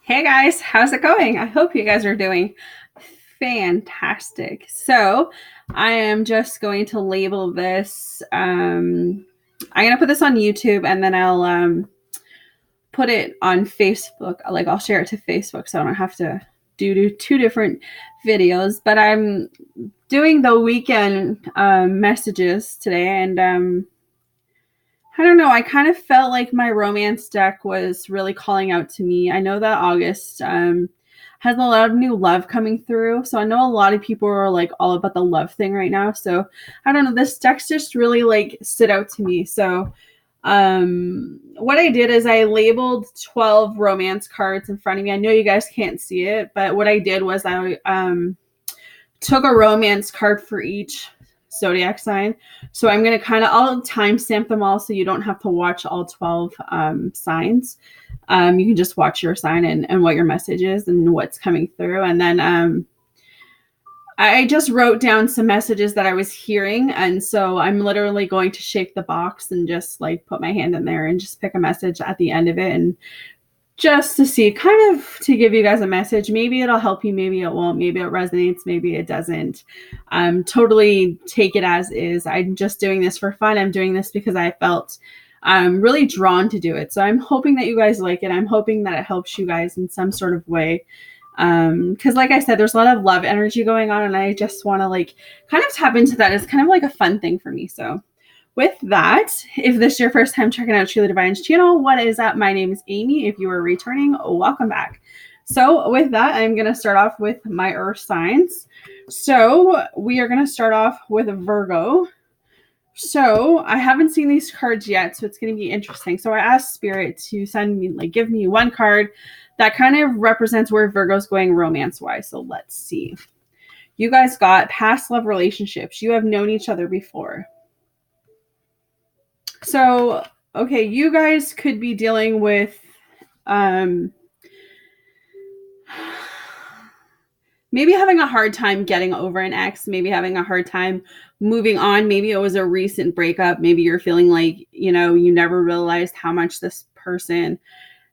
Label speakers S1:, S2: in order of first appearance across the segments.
S1: Hey guys, how's it going? I hope you guys are doing fantastic. So, I am just going to label this. I'm going to put this on YouTube and then I'll put it on Facebook. Like, I'll share it to Facebook so I don't have to do two different videos. But I'm doing the weekend messages today, and I don't know. I kind of felt like my romance deck was really calling out to me. I know that August has a lot of new love coming through. So I know a lot of people are like all about the love thing right now. So I don't know. This deck's just really like stood out to me. So what I did is I labeled 12 romance cards in front of me. I know you guys can't see it, but what I did was I took a romance card for each zodiac sign. So I'm going to I'll timestamp them all so you don't have to watch all 12 signs. You can just watch your sign and what your message is and what's coming through. And then I just wrote down some messages that I was hearing. And so I'm literally going to shake the box and just like put my hand in there and just pick a message at the end of it. And just to see, kind of to give you guys a message. Maybe it'll help you, maybe it won't, maybe it resonates, maybe it doesn't. Totally take it as is. I'm just doing this for fun. I'm doing this because I felt really drawn to do it. So I'm hoping that you guys like it. I'm hoping that it helps you guys in some sort of way. Because like I said, there's a lot of love energy going on, and I just want to like kind of tap into that. It's kind of like a fun thing for me. So with that, if this is your first time checking out Truly Divine's channel, what is up? My name is Amy. If you are returning, welcome back. So with that, I'm going to start off with my earth signs. So we are going to start off with Virgo. So I haven't seen these cards yet, so it's going to be interesting. So I asked Spirit to send me, like, give me one card that kind of represents where Virgo's going romance-wise. So let's see. You guys got past love relationships. You have known each other before. So, okay, you guys could be dealing with maybe having a hard time getting over an ex, maybe having a hard time moving on. Maybe it was a recent breakup. Maybe you're feeling like, you never realized how much this person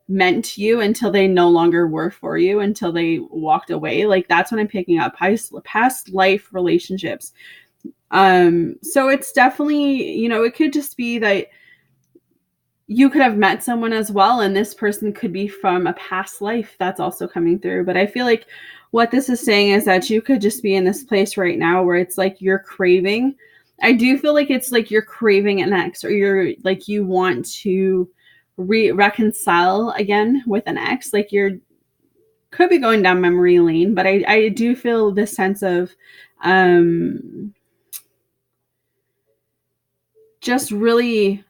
S1: meant to you until they no longer were for you, until they walked away. Like, that's what I'm picking up. Past life relationships. So it's definitely, it could just be that you could have met someone as well, and this person could be from a past life that's also coming through. But I feel like what this is saying is that you could just be in this place right now where it's like you're craving. I do feel like it's like you're craving an ex, or you're like, you want to reconcile again with an ex. Like, could be going down memory lane, but I do feel this sense of just really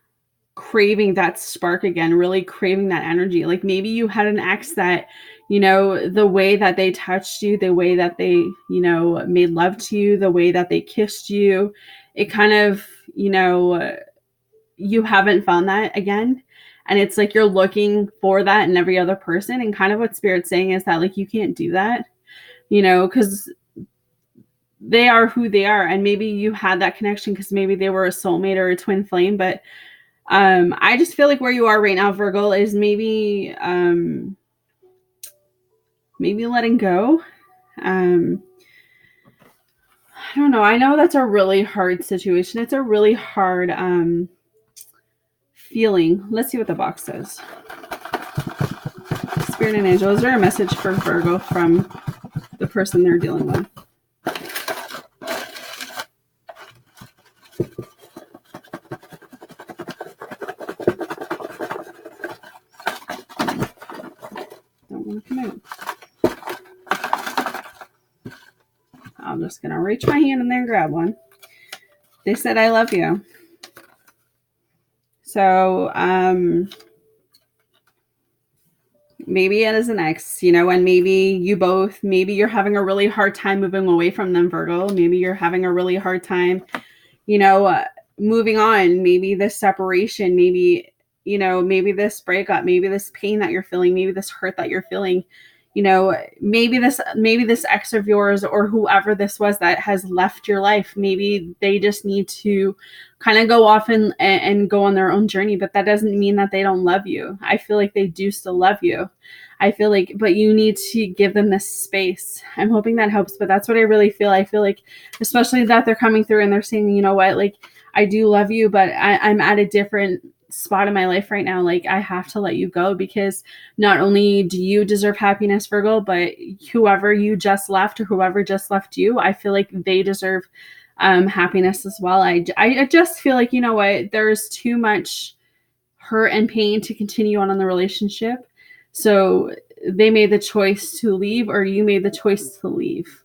S1: craving that spark again, really craving that energy. Like, maybe you had an ex that, the way that they touched you, the way that they, made love to you, the way that they kissed you, it kind of, you haven't found that again. And it's like you're looking for that in every other person. And kind of what Spirit's saying is that, like, you can't do that, because they are who they are. And maybe you had that connection because maybe they were a soulmate or a twin flame. But I just feel like where you are right now, Virgo, is maybe letting go. I don't know. I know that's a really hard situation. It's a really hard feeling. Let's see what the box says. Spirit and Angel, is there a message for Virgo from the person they're dealing with? Don't want to come out. I'm just going to reach my hand in there and grab one. They said, I love you. So, maybe it is an ex, and maybe you're having a really hard time moving away from them, Virgo. Maybe you're having a really hard time, moving on. Maybe this separation, maybe this breakup, maybe this pain that you're feeling, maybe this hurt that you're feeling, maybe this ex of yours or whoever this was that has left your life, maybe they just need to kind of go off and go on their own journey, but that doesn't mean that they don't love you. I feel like they do still love you. I feel like, but you need to give them this space. I'm hoping that helps, but that's what I really feel. I feel like, especially that they're coming through and they're saying, you know what, like, I do love you, but I'm at a different spot in my life right now. Like, I have to let you go because not only do you deserve happiness, Virgo, but whoever you just left or whoever just left you, I feel like they deserve happiness as well. I just feel like, you know what, there's too much hurt and pain to continue on in the relationship. So they made the choice to leave, or you made the choice to leave.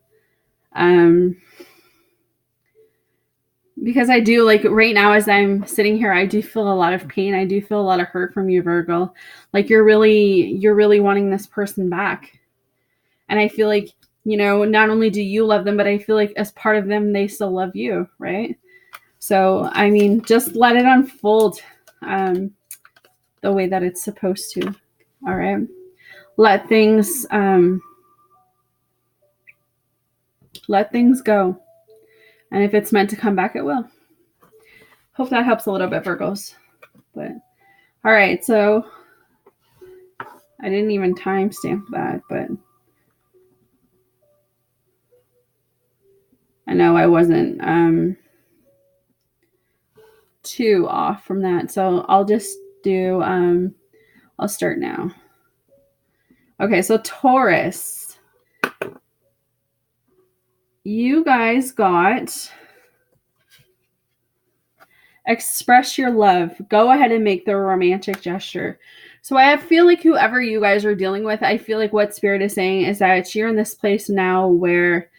S1: Because I do, like, right now as I'm sitting here, I do feel a lot of pain. I do feel a lot of hurt from you, Virgo. Like, you're really wanting this person back. And I feel like, not only do you love them, but I feel like as part of them, they still love you, right? So, I mean, just let it unfold the way that it's supposed to. All right. Let things go. And if it's meant to come back, it will. Hope that helps a little bit, Virgos. But all right, so I didn't even timestamp that, but I know I wasn't too off from that. So I'll just do I'll start now. Okay, so Taurus, you guys got express your love. Go ahead and make the romantic gesture. So I feel like whoever you guys are dealing with, I feel like what Spirit is saying is that you're in this place now where,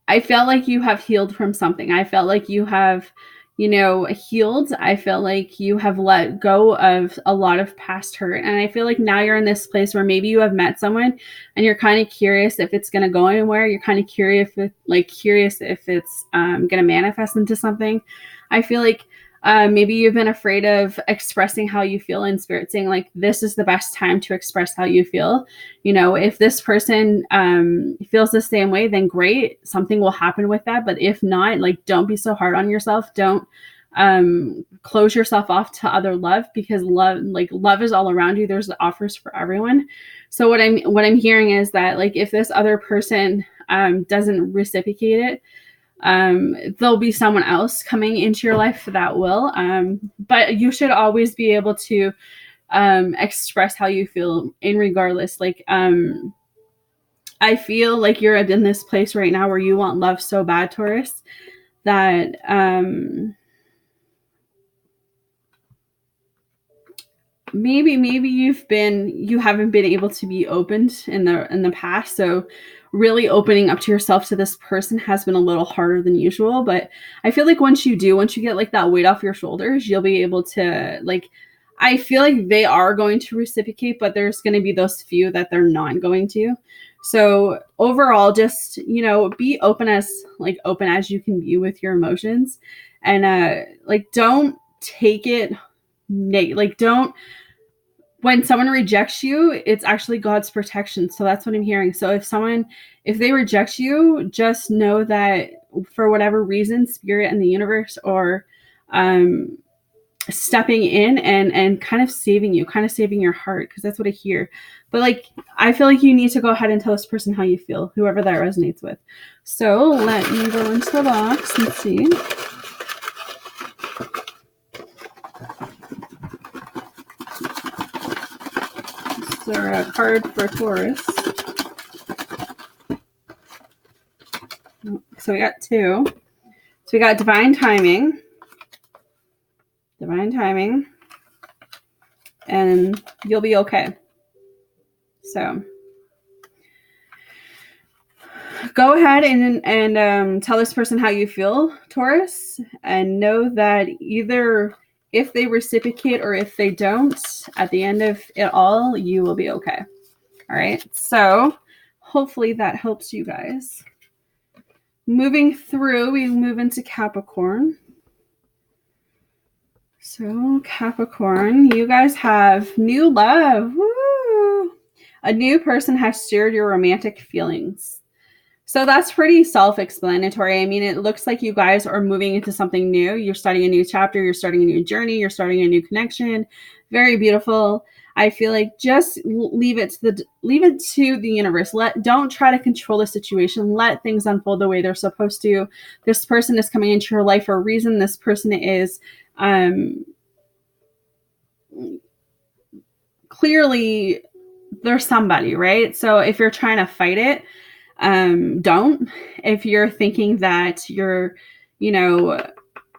S1: I felt like you have healed from something. I felt like you have, healed. I felt like you have let go of a lot of past hurt. And I feel like now you're in this place where maybe you have met someone and you're kind of curious if it's going to go anywhere. You're kind of curious if it's going to manifest into something. I feel like maybe you've been afraid of expressing how you feel, in Spirit saying, like, this is the best time to express how you feel. If this person feels the same way, then great, something will happen with that. But if not, like, don't be so hard on yourself. Don't close yourself off to other love, because love is all around you. There's offers for everyone. So what I'm hearing is that, like, if this other person doesn't reciprocate it, there'll be someone else coming into your life that will, but you should always be able to express how you feel in regardless. Like, I feel like you're in this place right now where you want love so bad, Taurus, that maybe you haven't been able to be opened in the past. So really opening up to yourself to this person has been a little harder than usual. But I feel like once you get like that weight off your shoulders, you'll be able to, like, I feel like they are going to reciprocate, but there's going to be those few that they're not going to. So overall, just, be open as you can be with your emotions, and don't take it don't, when someone rejects you, it's actually God's protection. So that's what I'm hearing. So if they reject you, just know that for whatever reason, Spirit and the universe are stepping in and kind of saving you, kind of saving your heart, because that's what I hear. But, like, I feel like you need to go ahead and tell this person how you feel, whoever that resonates with. So let me go into the box and see. A card for Taurus. So we got two. So we got divine timing, and you'll be okay. So go ahead and tell this person how you feel, Taurus, and know that either if they reciprocate or if they don't, at the end of it all, you will be okay. All right. So hopefully that helps you guys. Moving through, we move into Capricorn. So Capricorn, you guys have new love. Woo! A new person has stirred your romantic feelings. So that's pretty self-explanatory. I mean, it looks like you guys are moving into something new. You're starting a new chapter. You're starting a new journey. You're starting a new connection. Very beautiful. I feel like just leave it to the universe. Don't try to control the situation. Let things unfold the way they're supposed to. This person is coming into your life for a reason. This person is clearly there's somebody, right? So if you're trying to fight it, don't. If you're thinking that you're,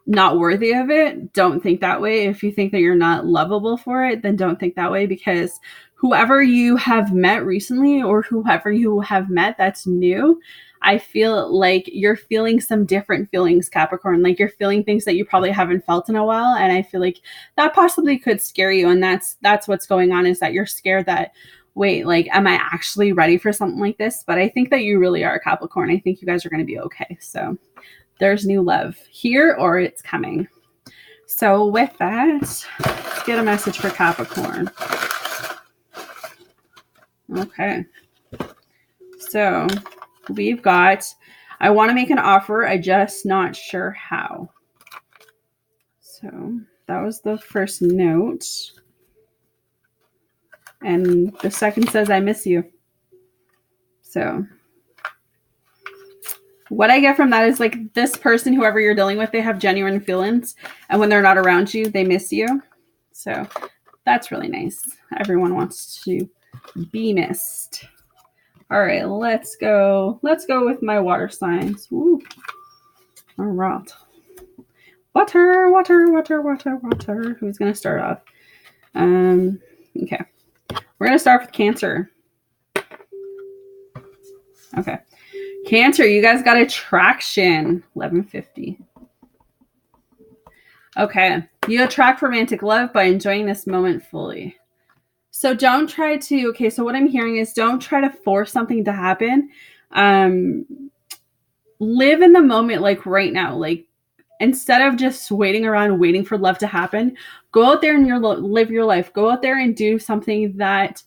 S1: not worthy of it, don't think that way. If you think that you're not lovable for it, then don't think that way, because whoever you have met recently or whoever you have met that's new, I feel like you're feeling some different feelings, Capricorn. Like you're feeling things that you probably haven't felt in a while. And I feel like that possibly could scare you. And that's what's going on, is that you're scared that, wait, like, am I actually ready for something like this? But I think that you really are, Capricorn. I think you guys are going to be okay. So there's new love here, or it's coming. So with that, let's get a message for Capricorn. Okay. So we've got, I want to make an offer. I just not sure how. So that was the first note. And the second says, I miss you. So what I get from that is like this person, whoever you're dealing with, they have genuine feelings. And when they're not around you, they miss you. So that's really nice. Everyone wants to be missed. All right, let's go. Let's go with my water signs. Ooh. All right. Water, water, water, water, water. Who's going to start off? Okay. We're going to start with Cancer. Okay. Cancer, you guys got attraction. 1150. Okay. You attract romantic love by enjoying this moment fully. So don't try to, okay, so what I'm hearing is don't try to force something to happen. Live in the moment, like right now. Like instead of just waiting around, waiting for love to happen, go out there and live your life. Go out there and do something that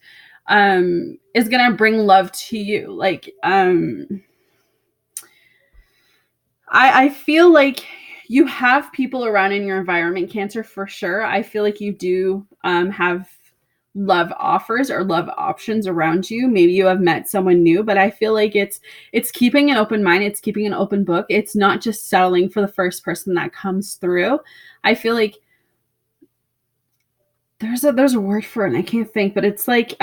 S1: is going to bring love to you. Like, I feel like you have people around in your environment, Cancer, for sure. I feel like you do have love offers or love options around you. Maybe you have met someone new, but I feel like it's keeping an open mind. It's keeping an open book. It's not just settling for the first person that comes through. I feel like there's a word for it and I can't think, but it's like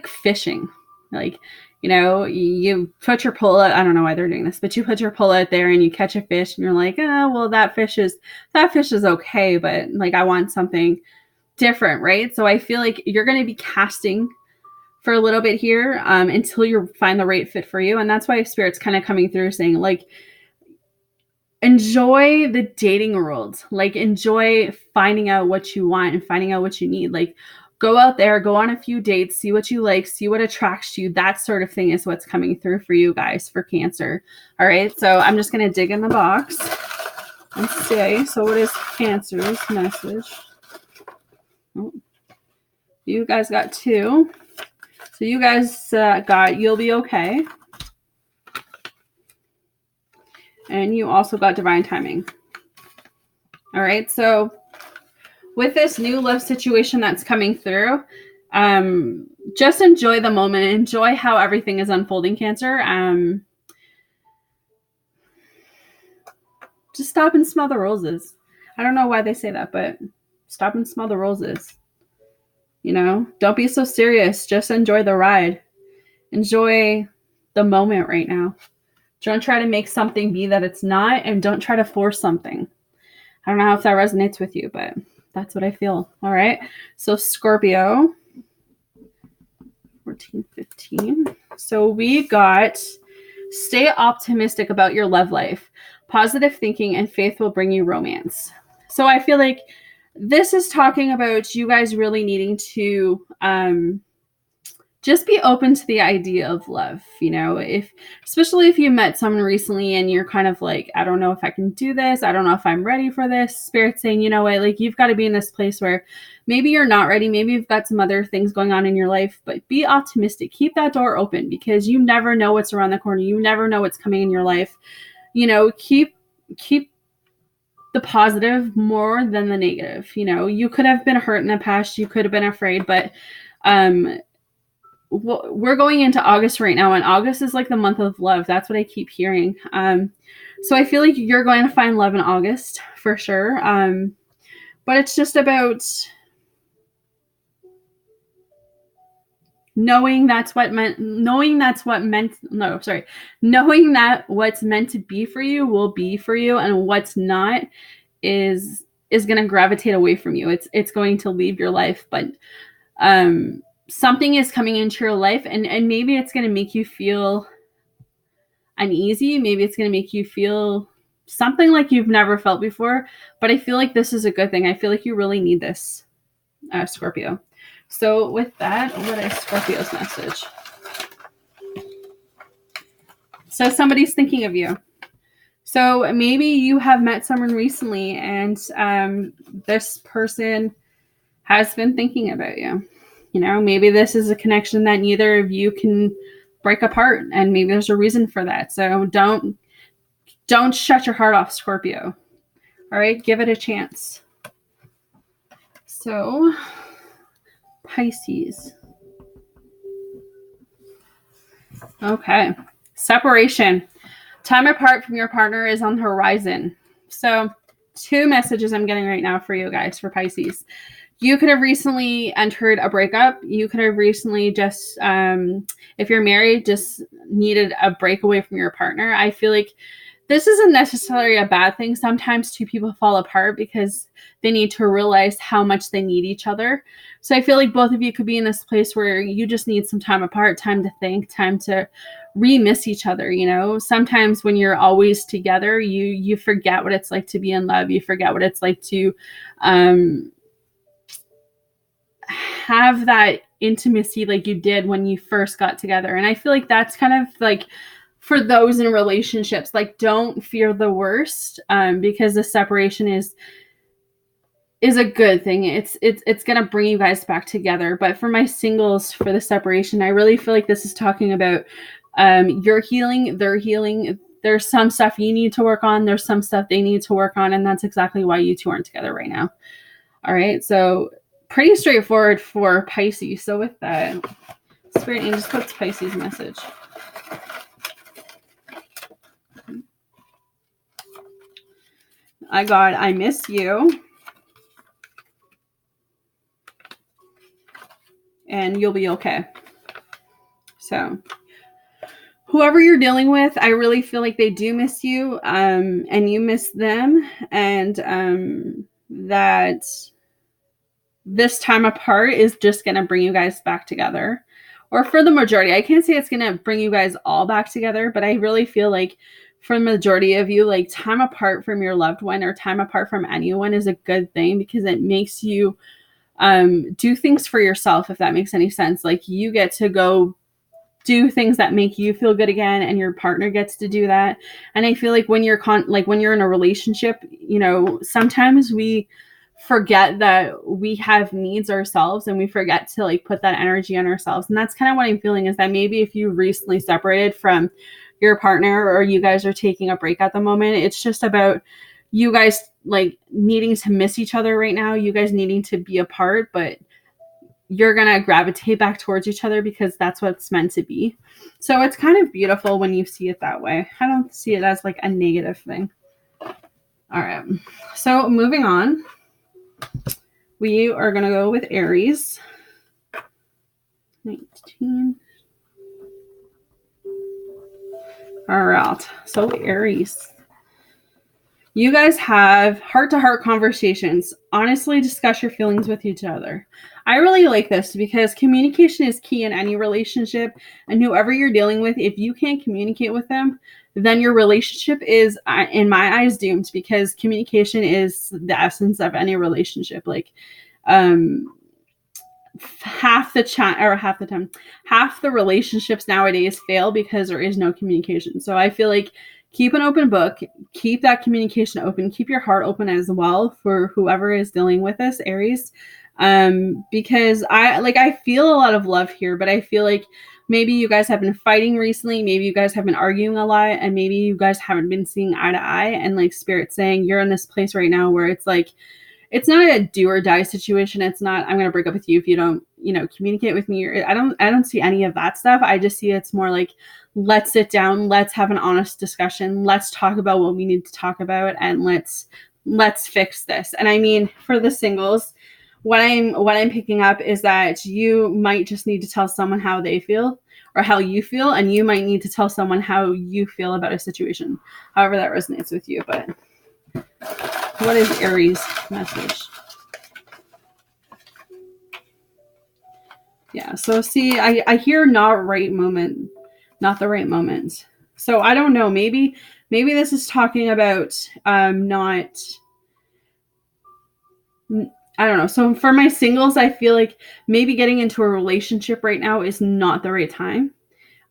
S1: fishing. Like, you put your pole out, I don't know why they're doing this, but you put your pole out there and you catch a fish and you're like, oh, well, that fish is okay, but like I want something different, right? So I feel like you're going to be casting for a little bit here until you find the right fit for you. And that's why Spirit's kind of coming through saying, like, enjoy the dating world. Like, enjoy finding out what you want and finding out what you need. Like, go out there, go on a few dates, see what you like, see what attracts you. That sort of thing is what's coming through for you guys, for Cancer. All right, so I'm just going to dig in the box and say, so what is Cancer's message? Oh, you guys got 2. So you guys got, you'll be okay. And you also got divine timing. All right, so with this new love situation that's coming through, just enjoy the moment. Enjoy how everything is unfolding, Cancer. Just stop and smell the roses. I don't know why they say that, but stop and smell the roses. Don't be so serious. Just enjoy the ride. Enjoy the moment right now. Don't try to make something be that it's not, and don't try to force something. I don't know if that resonates with you, but that's what I feel. All right. So Scorpio, 1415. So we got, stay optimistic about your love life. Positive thinking and faith will bring you romance. So I feel like this is talking about you guys really needing to just be open to the idea of love, especially if you met someone recently and you're kind of like, I don't know if I can do this. I don't know if I'm ready for this. Spirit's saying, you know what, like you've got to be in this place where maybe you're not ready. Maybe you've got some other things going on in your life, but be optimistic. Keep that door open because you never know what's around the corner. You never know what's coming in your life. Keep the positive more than the negative. You could have been hurt in the past. You could have been afraid, but we're going into August right now, and August is like the month of love. That's what I keep hearing. So I feel like you're going to find love in August for sure. But it's just about knowing that what's meant to be for you will be for you, and what's not is going to gravitate away from you. It's going to leave your life, but something is coming into your life, and maybe it's going to make you feel uneasy. Maybe it's going to make you feel something like you've never felt before, but I feel like this is a good thing. I feel like you really need this, Scorpio. So with that, what is Scorpio's message? So somebody's thinking of you. So maybe you have met someone recently, and this person has been thinking about you. Maybe this is a connection that neither of you can break apart, and maybe there's a reason for that. So don't shut your heart off, Scorpio. All right, give it a chance. So, Pisces. Okay, separation. Time apart from your partner is on the horizon. So, 2 messages I'm getting right now for you guys, for Pisces. You could have recently entered a breakup. You could have recently just, if you're married, just needed a break away from your partner. I feel like this isn't necessarily a bad thing. Sometimes 2 people fall apart because they need to realize how much they need each other. So I feel like both of you could be in this place where you just need some time apart, time to think, time to re-miss each other. Sometimes when you're always together, you forget what it's like to be in love. You forget what it's like to have that intimacy like you did when you first got together. And I feel like that's kind of like for those in relationships, like don't fear the worst, because the separation is a good thing. It's going to bring you guys back together. But for my singles, for the separation, I really feel like this is talking about your healing, their healing. There's some stuff you need to work on. There's some stuff they need to work on. And that's exactly why you 2 aren't together right now. All right. So pretty straightforward for Pisces. So with that, Spirit Angels, what's Pisces' message? I miss you. And you'll be okay. So whoever you're dealing with, I really feel like they do miss you, and you miss them, and that this time apart is just going to bring you guys back together. Or for the majority, I can't say it's going to bring you guys all back together, but I really feel like for the majority of you, like time apart from your loved one or time apart from anyone is a good thing, because it makes you do things for yourself, if that makes any sense. Like you get to go do things that make you feel good again, and your partner gets to do that. And I feel like when you're when you're in a relationship, sometimes we forget that we have needs ourselves, and we forget to like put that energy on ourselves. And that's kind of what I'm feeling, is that maybe if you recently separated from your partner, or you guys are taking a break at the moment, it's just about you guys like needing to miss each other right now, you guys needing to be apart, but you're going to gravitate back towards each other because that's what it's meant to be. So it's kind of beautiful when you see it that way. I don't see it as like a negative thing. All right. So moving on, we are going to go with Aries. 19. All right. So Aries. You guys have heart-to-heart conversations. Honestly, discuss your feelings with each other. I really like this because communication is key in any relationship. And whoever you're dealing with, if you can't communicate with them, then your relationship is, in my eyes, doomed, because communication is the essence of any relationship. Like, half the relationships nowadays fail because there is no communication. So I feel like keep an open book, keep that communication open, keep your heart open as well for whoever is dealing with this, Aries. Because I feel a lot of love here, but I feel like maybe you guys have been fighting recently, maybe you guys have been arguing a lot, and maybe you guys haven't been seeing eye to eye, and like Spirit saying you're in this place right now where it's like it's not a do or die situation. It's not I'm going to break up with you if you don't, communicate with me. I don't see any of that stuff. I just see it's more like let's sit down, let's have an honest discussion, let's talk about what we need to talk about, and let's fix this. And I mean, for the singles, what I'm picking up is that you might just need to tell someone how they feel or how you feel, and you might need to tell someone how you feel about a situation, however that resonates with you. But what is Aries' message? Yeah, so see, I hear not the right moment. So I don't know, maybe this is talking about not, I don't know. So for my singles, I feel like maybe getting into a relationship right now is not the right time.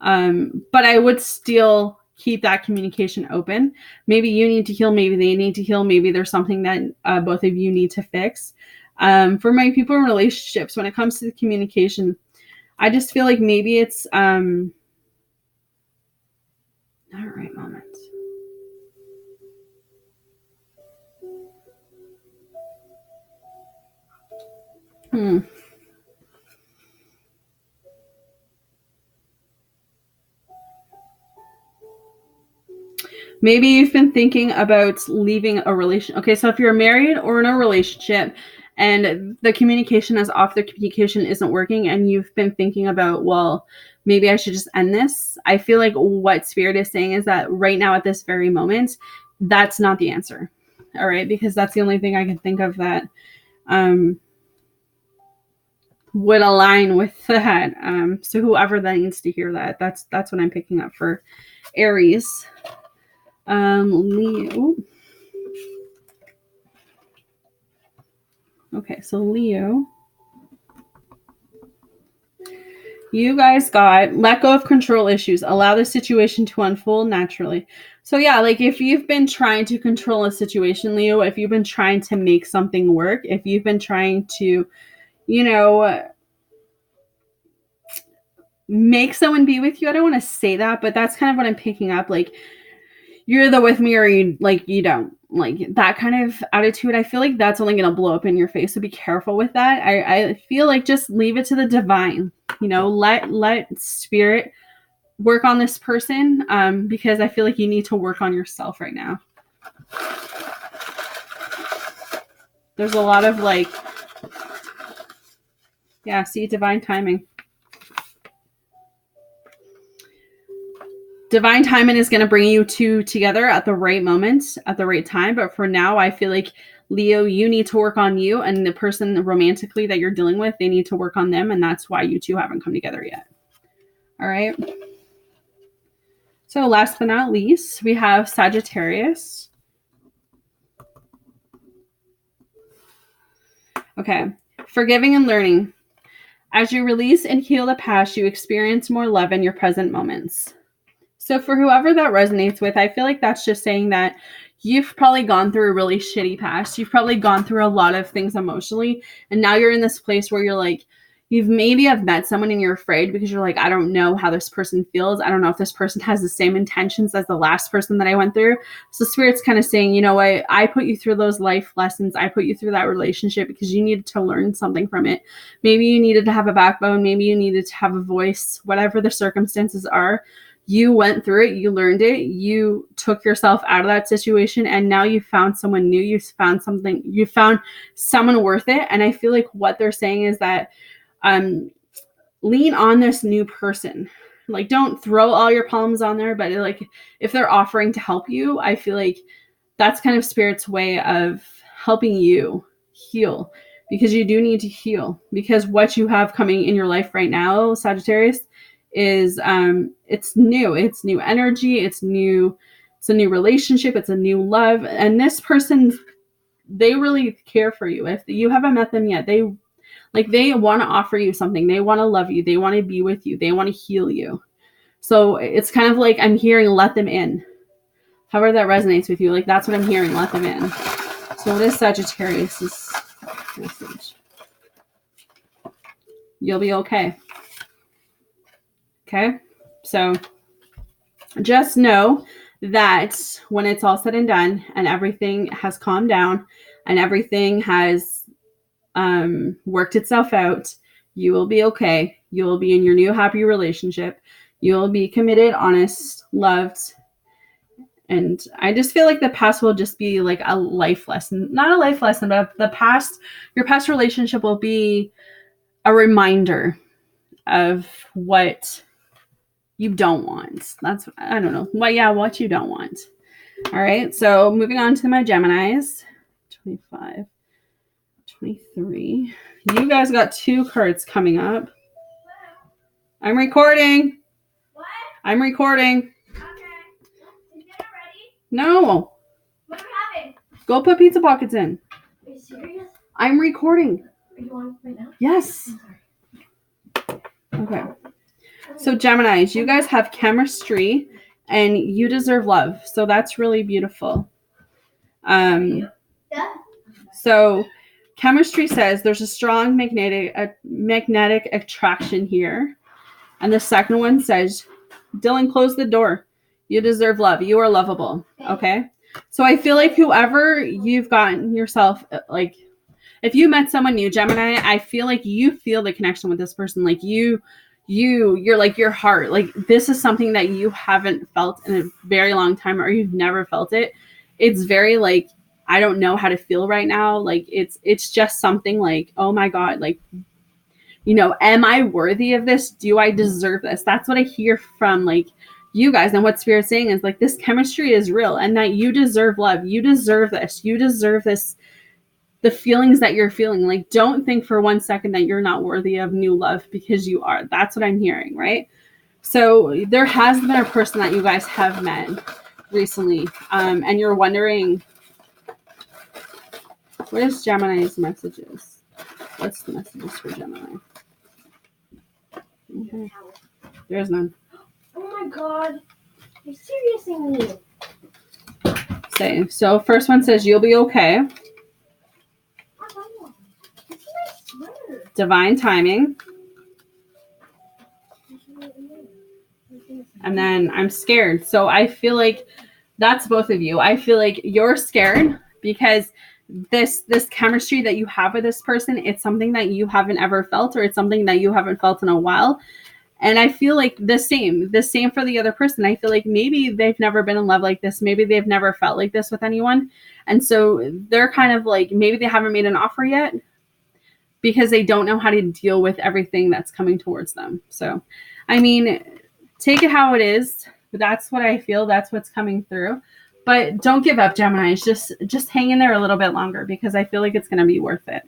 S1: But I would still keep that communication open. Maybe you need to heal. Maybe they need to heal. Maybe there's something that both of you need to fix. For my people in relationships, when it comes to the communication, I just feel like maybe it's not a right moment. Maybe you've been thinking about leaving a relation. Okay, so if you're married or in a relationship and the communication is off, the communication isn't working, and you've been thinking about, well, maybe I should just end this. I feel like what Spirit is saying is that right now at this very moment, that's not the answer. All right, because that's the only thing I can think of that would align with that. So whoever that needs to hear that, that's what I'm picking up for Aries. Leo. Okay, so Leo, you guys got let go of control issues, allow the situation to unfold naturally. So yeah, like if you've been trying to control a situation, Leo, if you've been trying to make something work, if you've been trying to, make someone be with you, I don't want to say that, but that's kind of what I'm picking up. Like you're either with me or you don't, like that kind of attitude. I feel like that's only going to blow up in your face. So be careful with that. I feel like just leave it to the divine, let Spirit work on this person. Because I feel like you need to work on yourself right now. There's a lot of see, divine timing. Divine timing is going to bring you two together at the right moment, at the right time. But for now, I feel like, Leo, you need to work on you, and the person romantically that you're dealing with, they need to work on them. And that's why you two haven't come together yet. All right. So last but not least, we have Sagittarius. Okay. Forgiving and learning. As you release and heal the past, you experience more love in your present moments. So for whoever that resonates with, I feel like that's just saying that you've probably gone through a really shitty past. You've probably gone through a lot of things emotionally. And now you're in this place where you're like, you've maybe have met someone and you're afraid because you're like, I don't know how this person feels. I don't know if this person has the same intentions as the last person that I went through. So Spirit's kind of saying, you know what? I put you through those life lessons. I put you through that relationship because you needed to learn something from it. Maybe you needed to have a backbone. Maybe you needed to have a voice, whatever the circumstances are. You went through it, you learned it, you took yourself out of that situation, and now you found someone new, you found someone worth it. And I feel like what they're saying is that lean on this new person. Like, don't throw all your palms on there, but like if they're offering to help you, I feel like that's kind of Spirit's way of helping you heal, because you do need to heal, because what you have coming in your life right now, Sagittarius, is it's new energy, it's a new relationship, it's a new love, and this person, they really care for you. If you haven't met them yet, they Like they want to offer you something. They want to love you. They want to be with you. They want to heal you. So it's kind of like I'm hearing let them in. However that resonates with you, like that's what I'm hearing, let them in. So what is Sagittarius' message? You'll be okay. Okay? So just know that when it's all said and done and everything has calmed down and everything has worked itself out, you will be okay. You will be in your new happy relationship. You will be committed, honest, loved. And I just feel like the past will just be like a life lesson. Not a life lesson, but your past relationship will be a reminder of what you don't want. That's, I don't know. What you don't want. All right. So moving on to my Geminis. 25, 23. You guys got 2 cards coming up. I'm recording.
S2: What?
S1: I'm recording.
S2: Okay. Is dinner ready?
S1: No.
S2: What happened?
S1: Go put pizza pockets in.
S2: Are you serious?
S1: I'm recording.
S2: Are you on right now?
S1: Yes. Okay. So Geminis, you guys have chemistry and you deserve love. So that's really beautiful.
S2: Yeah.
S1: So chemistry says there's a strong magnetic attraction here. And the second one says, Dylan, close the door. You deserve love. You are lovable. Okay. So I feel like whoever you've gotten yourself, like if you met someone new, Gemini, I feel like you feel the connection with this person. Like you're like your heart. Like this is something that you haven't felt in a very long time, or you've never felt it. It's very like, I don't know how to feel right now. Like it's just something like, oh my God, like, you know, am I worthy of this? Do I deserve this? That's what I hear from like you guys. And what Spirit's saying is like this chemistry is real and that you deserve love. You deserve this. You deserve this. The feelings that you're feeling, like don't think for 1 second that you're not worthy of new love, because you are. That's what I'm hearing, right? So there has been a person that you guys have met recently, and you're wondering, what is Gemini's messages? What's the messages for Gemini? Okay. There's none.
S2: Oh my God. You're seriously mean.
S1: Say, so first one says you'll be okay. Divine timing. And then I'm scared. So I feel like that's both of you. I feel like you're scared because this chemistry that you have with this person, it's something that you haven't ever felt, or it's something that you haven't felt in a while. And I feel like the same for the other person. I feel like maybe they've never been in love like this. Maybe they've never felt like this with anyone. And so they're kind of like, maybe they haven't made an offer yet because they don't know how to deal with everything that's coming towards them. So, I mean, take it how it is. That's what I feel. That's what's coming through. But don't give up, Geminis. Just hang in there a little bit longer, because I feel like it's going to be worth it.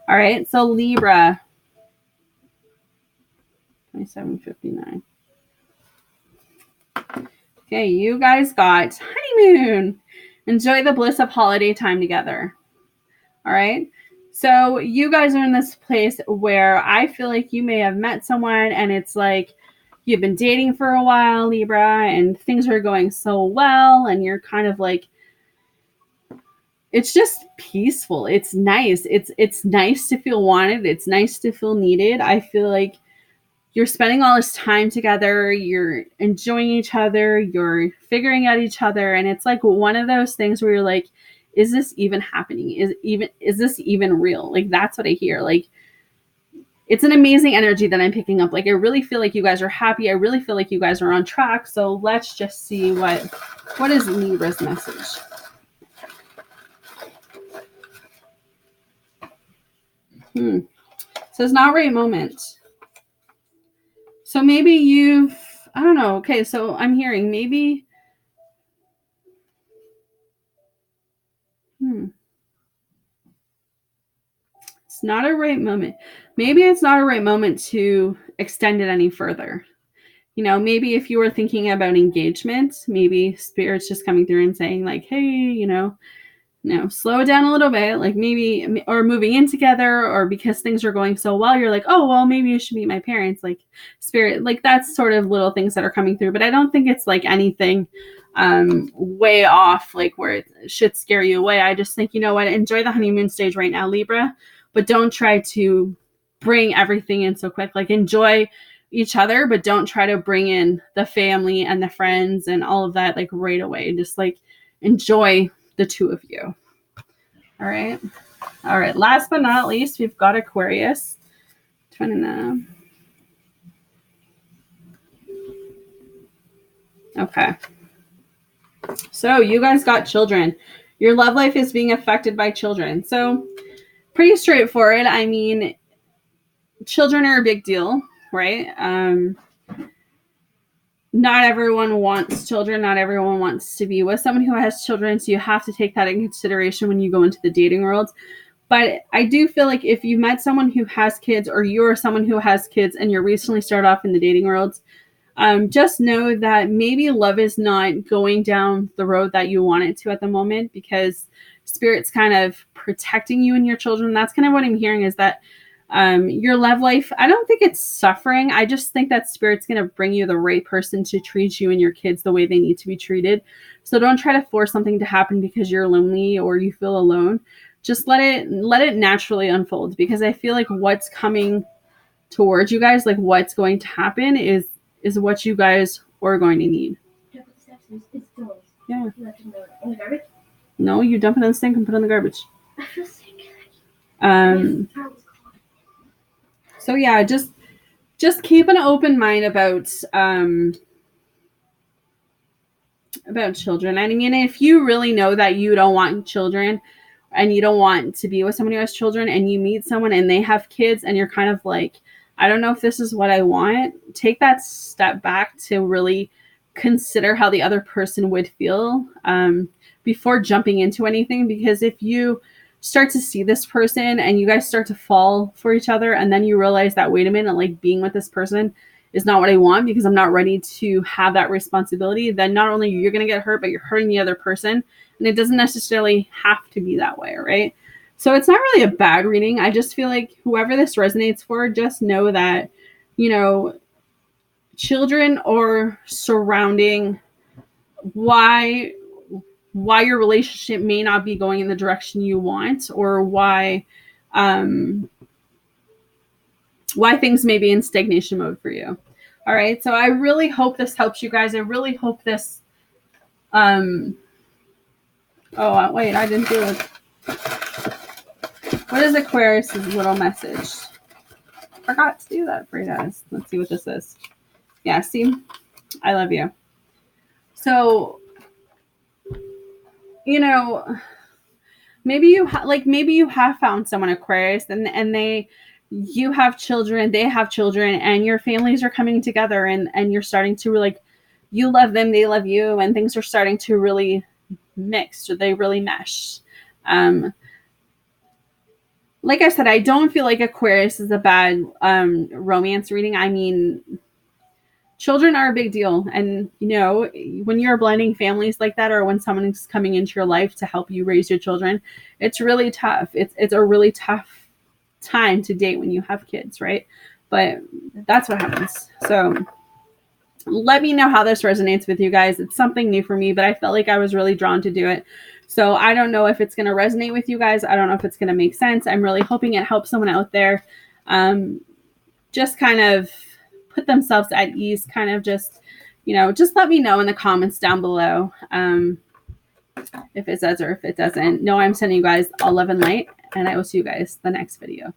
S1: All right. So Libra. 27:59. Okay, you guys got honeymoon. Enjoy the bliss of holiday time together. All right. So you guys are in this place where I feel like you may have met someone and it's like you've been dating for a while, Libra, and things are going so well, and you're kind of like, it's just peaceful. It's nice. It's nice to feel wanted. It's nice to feel needed. I feel like you're spending all this time together, you're enjoying each other, you're figuring out each other. And it's like one of those things where you're like, is this even happening? Is this even real? Like, that's what I hear. Like, it's an amazing energy that I'm picking up. Like, I really feel like you guys are happy. I really feel like you guys are on track. So let's just see what is Libra's message. So it's not right moment. So maybe I don't know. Okay, so I'm hearing maybe, it's not a right moment. Maybe it's not a right moment to extend it any further. You know, maybe if you were thinking about engagement, maybe Spirit's just coming through and saying like, hey, you know, slow it down a little bit, like maybe, or moving in together, or because things are going so well, you're like, oh, well, maybe you should meet my parents, like spirit, like that's sort of little things that are coming through. But I don't think it's like anything way off, like where it should scare you away. I just think, you know what, enjoy the honeymoon stage right now, Libra, but don't try to bring everything in so quick. Like enjoy each other, but don't try to bring in the family and the friends and all of that like right away. Just like enjoy the two of you. All right. Last but not least, we've got Aquarius. Okay. So you guys got children. Your love life is being affected by children. So pretty straightforward. I mean, children are a big deal, right? Not everyone wants children. Not everyone wants to be with someone who has children. So you have to take that in consideration when you go into the dating world. But I do feel like if you met someone who has kids, or you're someone who has kids and you're recently started off in the dating world, just know that maybe love is not going down the road that you want it to at the moment, because Spirit's kind of protecting you and your children. That's kind of what I'm hearing, is that your love life, I don't think it's suffering. I just think that Spirit's going to bring you the right person to treat you and your kids the way they need to be treated. So don't try to force something to happen because you're lonely or you feel alone. Just let it naturally unfold, because I feel like what's coming towards you guys, like what's going to happen is what you guys are going to need.
S2: Yeah.
S1: Yeah.
S2: In the garbage?
S1: No, you dump it in the sink and put it in the garbage.
S2: I feel sick.
S1: So yeah, just keep an open mind about children. I mean, if you really know that you don't want children and you don't want to be with someone who has children, and you meet someone and they have kids and you're kind of like, I don't know if this is what I want, take that step back to really consider how the other person would feel before jumping into anything. Because if you start to see this person and you guys start to fall for each other, and then you realize that, wait a minute, like being with this person is not what I want because I'm not ready to have that responsibility, then not only you're going to get hurt, but you're hurting the other person. And it doesn't necessarily have to be that way, right? So it's not really a bad reading. I just feel like whoever this resonates for, just know that, you know, children are surrounding why your relationship may not be going in the direction you want, or why things may be in stagnation mode for you. All right. So I really hope this helps you guys. I really hope this, oh, wait, I didn't do it. What is Aquarius' little message? Forgot to do that for you guys. Let's see what this is. Yeah, see? I love you. So, you know, maybe you have found someone, Aquarius, and you have children, they have children, and your families are coming together, and you're starting to like, you love them, they love you, and things are starting to really mix, or they really mesh. Like I said, I don't feel like Aquarius is a bad romance reading. I mean, children are a big deal. And, you know, when you're blending families like that, or when someone is coming into your life to help you raise your children, it's really tough. It's a really tough time to date when you have kids, right? But that's what happens. So let me know how this resonates with you guys. It's something new for me, but I felt like I was really drawn to do it. So I don't know if it's going to resonate with you guys. I don't know if it's going to make sense. I'm really hoping it helps someone out there. Just kind of put themselves at ease, kind of just, you know, just let me know in the comments down below if it does or if it doesn't. No, I'm sending you guys all love and light, and I will see you guys the next video.